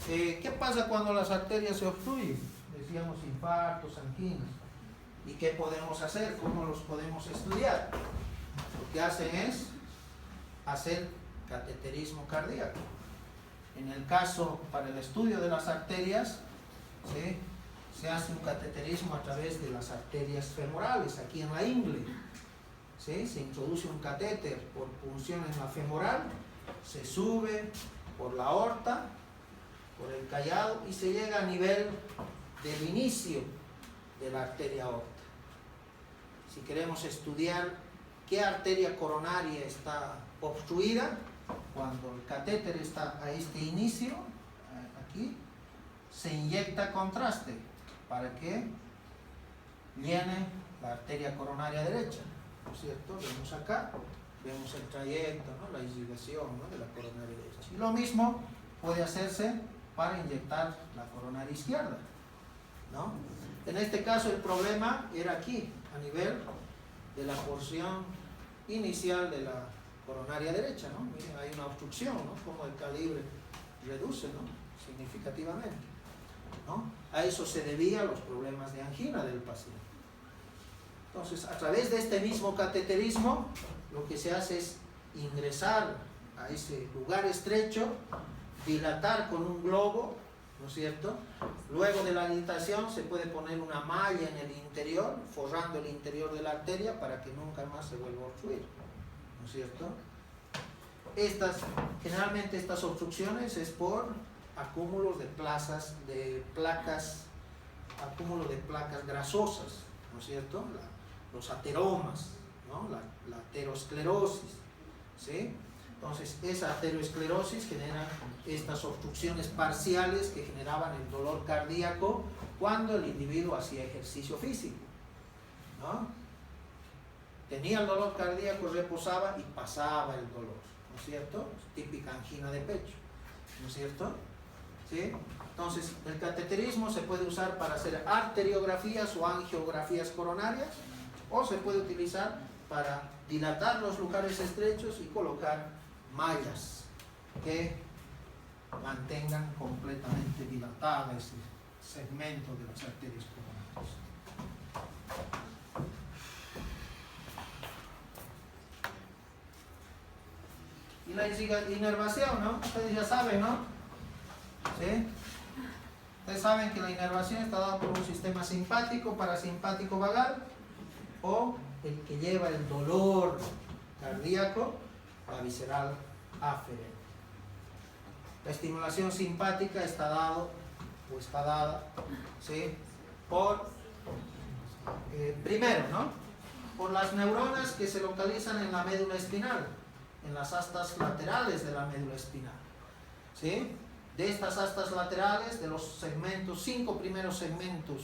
¿Qué pasa cuando las arterias se obstruyen? Decíamos infartos, anginas. ¿Y qué podemos hacer? ¿Cómo los podemos estudiar? Lo que hacen es hacer cateterismo cardíaco. En el caso, para el estudio de las arterias, ¿sí?, se hace un cateterismo a través de las arterias femorales, aquí en la ingle, ¿sí? Se introduce un catéter por punción en la femoral, se sube por la aorta, por el callado y se llega a nivel del inicio de la arteria aorta. Si queremos estudiar qué arteria coronaria está obstruida, cuando el catéter está a este inicio, aquí, se inyecta contraste para que llene la arteria coronaria derecha, ¿no es cierto? Vemos acá, vemos el trayecto, ¿no?, la irrigación, ¿no?, de la coronaria derecha. Y lo mismo puede hacerse para inyectar la coronaria izquierda, ¿no? En este caso el problema era aquí, a nivel de la porción inicial de la coronaria derecha, ¿no? Miren, hay una obstrucción, ¿no?, como el calibre reduce, ¿no?, significativamente, ¿no? A eso se debía los problemas de angina del paciente. Entonces, a través de este mismo cateterismo, lo que se hace es ingresar a ese lugar estrecho, dilatar con un globo, ¿no es cierto? Luego de la dilatación se puede poner una malla en el interior, forrando el interior de la arteria para que nunca más se vuelva a obstruir, ¿no es cierto? Generalmente estas obstrucciones es por acúmulos de placas, acúmulo de placas grasosas, ¿no es cierto? Los ateromas, ¿no?, la aterosclerosis, ¿sí? Entonces, esa aterosclerosis genera estas obstrucciones parciales que generaban el dolor cardíaco cuando el individuo hacía ejercicio físico, ¿no? Tenía el dolor cardíaco, reposaba y pasaba el dolor, ¿no es cierto? Típica angina de pecho, ¿no es cierto? ¿Sí? Entonces, el cateterismo se puede usar para hacer arteriografías o angiografías coronarias, o se puede utilizar para dilatar los lugares estrechos y colocar mallas que mantengan completamente dilatada ese segmento de las arterias coronarias. Y la inervación, ¿no? Ustedes ya saben, ¿no? ¿Sí? Ustedes saben que la inervación está dada por un sistema simpático, parasimpático vagal, o el que lleva el dolor cardíaco, la visceral aferente. La estimulación simpática está dada, ¿sí?, por, primero, ¿no? Por las neuronas que se localizan en la médula espinal, en las astas laterales de la médula espinal, ¿sí? De estas astas laterales, de los segmentos, 5 primeros segmentos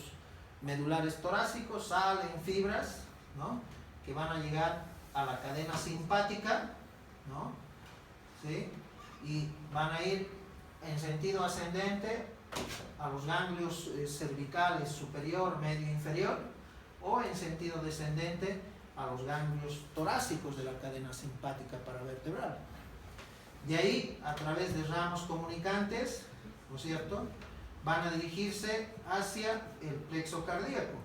medulares torácicos, salen fibras, ¿no? Que van a llegar a la cadena simpática, ¿no? ¿Sí? Y van a ir en sentido ascendente a los ganglios cervicales superior, medio, inferior, o en sentido descendente a los ganglios torácicos de la cadena simpática paravertebral. De ahí, a través de ramos comunicantes, ¿no es cierto?, van a dirigirse hacia el plexo cardíaco.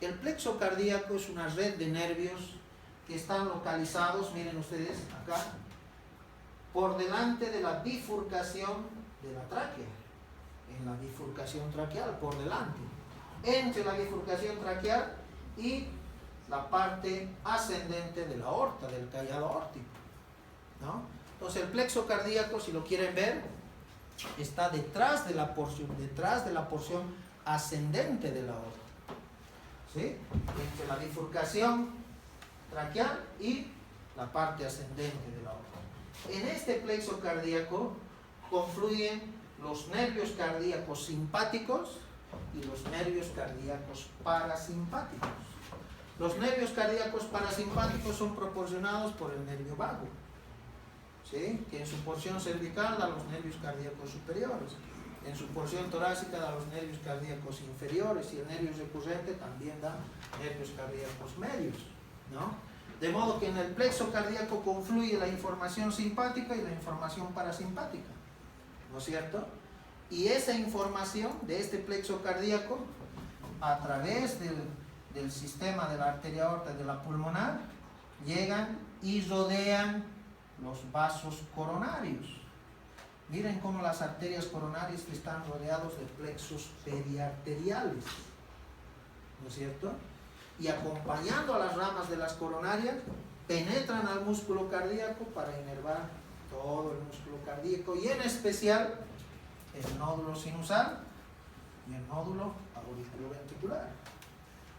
El plexo cardíaco es una red de nervios que están localizados, miren ustedes, acá, por delante de la bifurcación de la tráquea, en la bifurcación traqueal, por delante, entre la bifurcación traqueal y la parte ascendente de la aorta, del callado aórtico, ¿no? Entonces el plexo cardíaco, si lo quieren ver, está detrás de la porción ascendente de la aorta, ¿sí? Entre la bifurcación traqueal y la parte ascendente de la aorta. En este plexo cardíaco confluyen los nervios cardíacos simpáticos y los nervios cardíacos parasimpáticos. Los nervios cardíacos parasimpáticos son proporcionados por el nervio vago, ¿sí?, que en su porción cervical da los nervios cardíacos superiores, en su porción torácica da los nervios cardíacos inferiores, y el nervio recurrente también da nervios cardíacos medios, ¿no? De modo que en el plexo cardíaco confluye la información simpática y la información parasimpática, ¿no es cierto? Y esa información de este plexo cardíaco, a través del sistema de la arteria aorta y de la pulmonar, llegan y rodean los vasos coronarios. Miren cómo las arterias coronarias están rodeados de plexos periarteriales, ¿no es cierto? Y acompañando a las ramas de las coronarias, penetran al músculo cardíaco para inervar todo el músculo cardíaco, y en especial el nódulo sinusal y el nódulo auriculoventricular.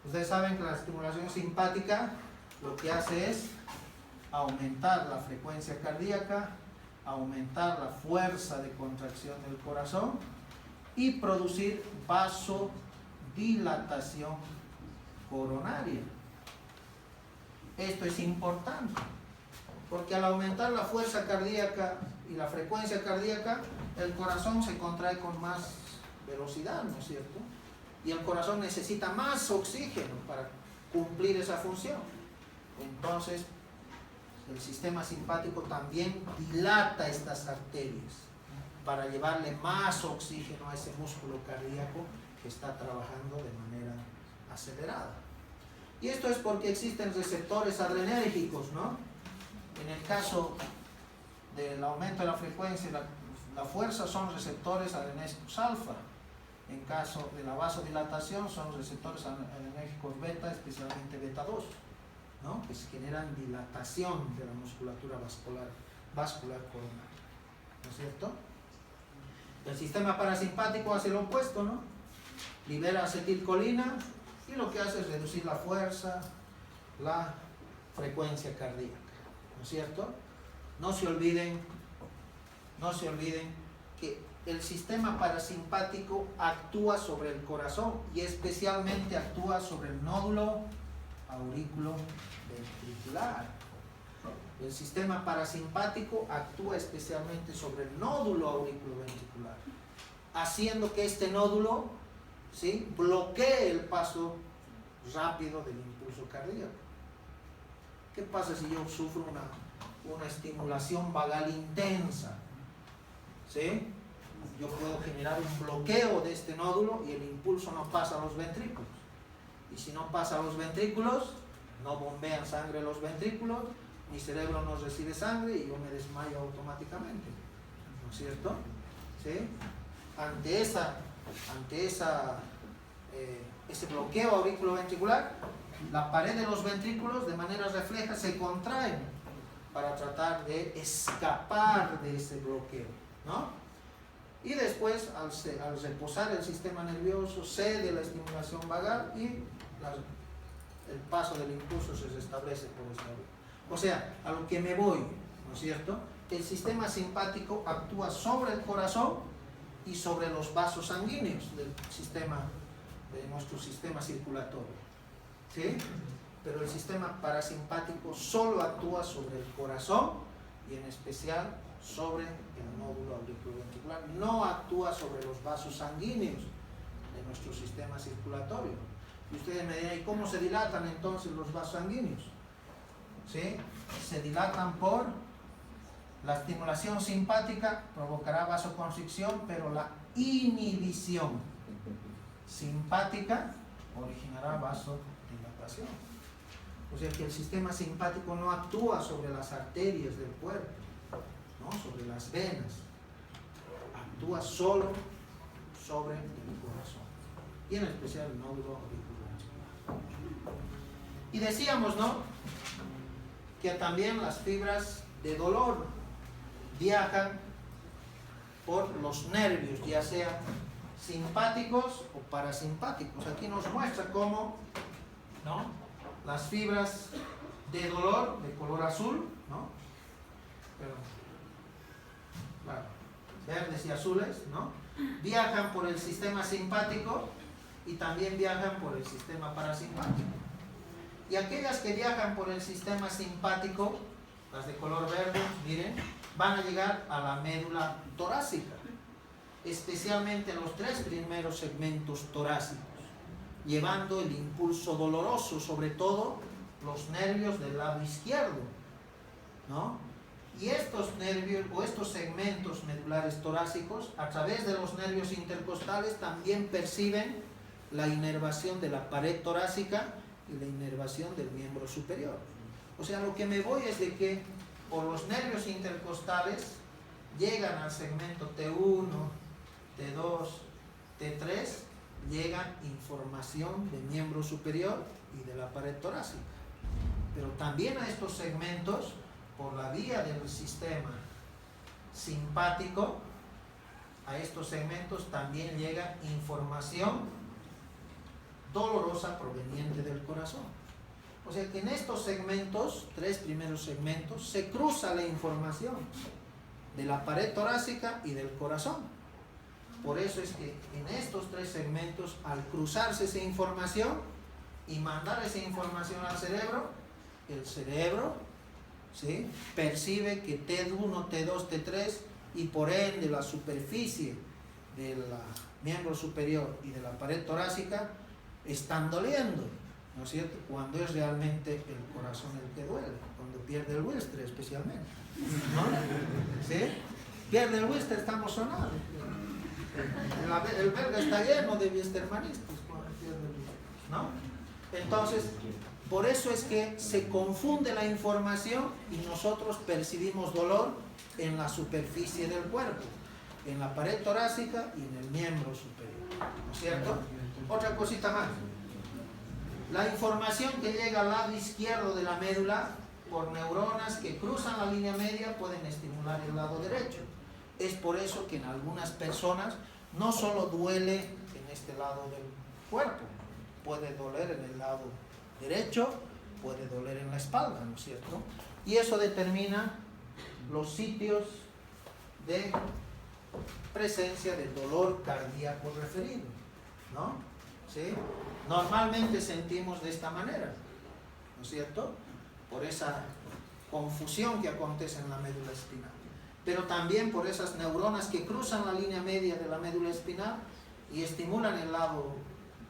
Ustedes saben que la estimulación simpática lo que hace es aumentar la frecuencia cardíaca, aumentar la fuerza de contracción del corazón y producir vasodilatación coronaria. Esto es importante porque al aumentar la fuerza cardíaca y la frecuencia cardíaca, el corazón se contrae con más velocidad, ¿no es cierto? Y el corazón necesita más oxígeno para cumplir esa función. Entonces, el sistema simpático también dilata estas arterias para llevarle más oxígeno a ese músculo cardíaco que está trabajando de manera acelerada. Y esto es porque existen receptores adrenérgicos, ¿no? En el caso del aumento de la frecuencia y la fuerza son receptores adrenérgicos alfa. En caso de la vasodilatación son receptores adrenérgicos beta, especialmente beta 2, ¿no?, que generan dilatación de la musculatura vascular coronaria, ¿no es cierto? El sistema parasimpático hace lo opuesto, ¿no? Libera acetilcolina y lo que hace es reducir la fuerza, la frecuencia cardíaca, ¿no es cierto? No se olviden que el sistema parasimpático actúa sobre el corazón y especialmente actúa sobre el nódulo auriculoventricular. El sistema parasimpático actúa especialmente sobre el nódulo auriculoventricular, haciendo que este nódulo, ¿sí?, bloquee el paso rápido del impulso cardíaco. ¿Qué pasa si yo sufro una estimulación vagal intensa? ¿Sí? Yo puedo generar un bloqueo de este nódulo y el impulso no pasa a los ventrículos. Y si no pasa a los ventrículos, no bombean sangre a los ventrículos, mi cerebro no recibe sangre y yo me desmayo automáticamente, ¿no es cierto? ¿Sí? Ante ese bloqueo auriculoventricular, la pared de los ventrículos de manera refleja se contraen para tratar de escapar de ese bloqueo, ¿no? Y después, al reposar el sistema nervioso, cede la estimulación vagal y el paso del impulso se restablece por esta vía. O sea, a lo que me voy, ¿no es cierto? El sistema simpático actúa sobre el corazón y sobre los vasos sanguíneos de nuestro sistema circulatorio, ¿sí? Pero el sistema parasimpático solo actúa sobre el corazón y en especial sobre el nódulo auriculoventricular. No actúa sobre los vasos sanguíneos de nuestro sistema circulatorio. Y ustedes me dirán, ¿y cómo se dilatan entonces los vasos sanguíneos? ¿Sí? Se dilatan por la estimulación simpática, provocará vasoconstricción, pero la inhibición simpática originará vasodilatación. O sea que el sistema simpático no actúa sobre las arterias del cuerpo, ¿no? Sobre las venas, actúa solo sobre el corazón y en especial el nódulo auriculoventricular. Y decíamos, ¿no?, que también las fibras de dolor viajan por los nervios, ya sean simpáticos o parasimpáticos. Aquí nos muestra cómo, ¿no?, las fibras de dolor de color azul, ¿no?, pero, claro, verdes y azules, ¿no?, viajan por el sistema simpático y también viajan por el sistema parasimpático. Y aquellas que viajan por el sistema simpático, las de color verde, miren, van a llegar a la médula torácica, especialmente los 3 primeros segmentos torácicos, llevando el impulso doloroso, sobre todo los nervios del lado izquierdo, ¿no? Y estos nervios o estos segmentos medulares torácicos, a través de los nervios intercostales, también perciben la inervación de la pared torácica y la inervación del miembro superior. O sea, lo que me voy es de que por los nervios intercostales llegan al segmento T1, T2, T3, llega información del miembro superior y de la pared torácica. Pero también a estos segmentos, por la vía del sistema simpático, a estos segmentos también llega información dolorosa proveniente del corazón. O sea que en estos segmentos, 3 primeros segmentos, se cruza la información de la pared torácica y del corazón. Por eso es que en estos 3 segmentos, al cruzarse esa información y mandar esa información al cerebro, el cerebro, ¿sí?, percibe que T1, T2, T3 y por ende la superficie del miembro superior y de la pared torácica están doliendo, ¿no es cierto? Cuando es realmente el corazón el que duele, cuando pierde el Wilster especialmente, ¿no? ¿Sí? Pierde el Wilster, estamos sonados. El belga está lleno de Wilstermanistas cuando pierde el Wilster, ¿no? Entonces, por eso es que se confunde la información y nosotros percibimos dolor en la superficie del cuerpo, en la pared torácica y en el miembro superior, ¿no es cierto? Otra cosita más. La información que llega al lado izquierdo de la médula por neuronas que cruzan la línea media pueden estimular el lado derecho. Es por eso que en algunas personas no solo duele en este lado del cuerpo, puede doler en el lado derecho, puede doler en la espalda, ¿no es cierto? Y eso determina los sitios de presencia del dolor cardíaco referido, ¿no? ¿Sí? Normalmente sentimos de esta manera, ¿no es cierto? Por esa confusión que acontece en la médula espinal, pero también por esas neuronas que cruzan la línea media de la médula espinal y estimulan el lado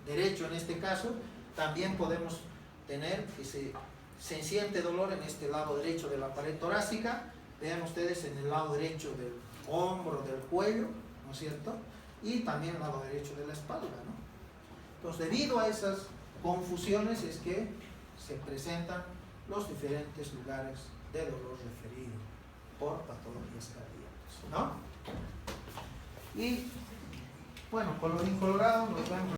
derecho en este caso. También podemos tener que se siente dolor en este lado derecho de la pared torácica, vean ustedes en el lado derecho del hombro, del cuello, ¿no es cierto? Y también el lado derecho de la espalda, ¿no? Entonces, debido a esas confusiones es que se presentan los diferentes lugares de dolor referido por patologías cardíacas, ¿no? Y, bueno, colorín colorado, nos vemos.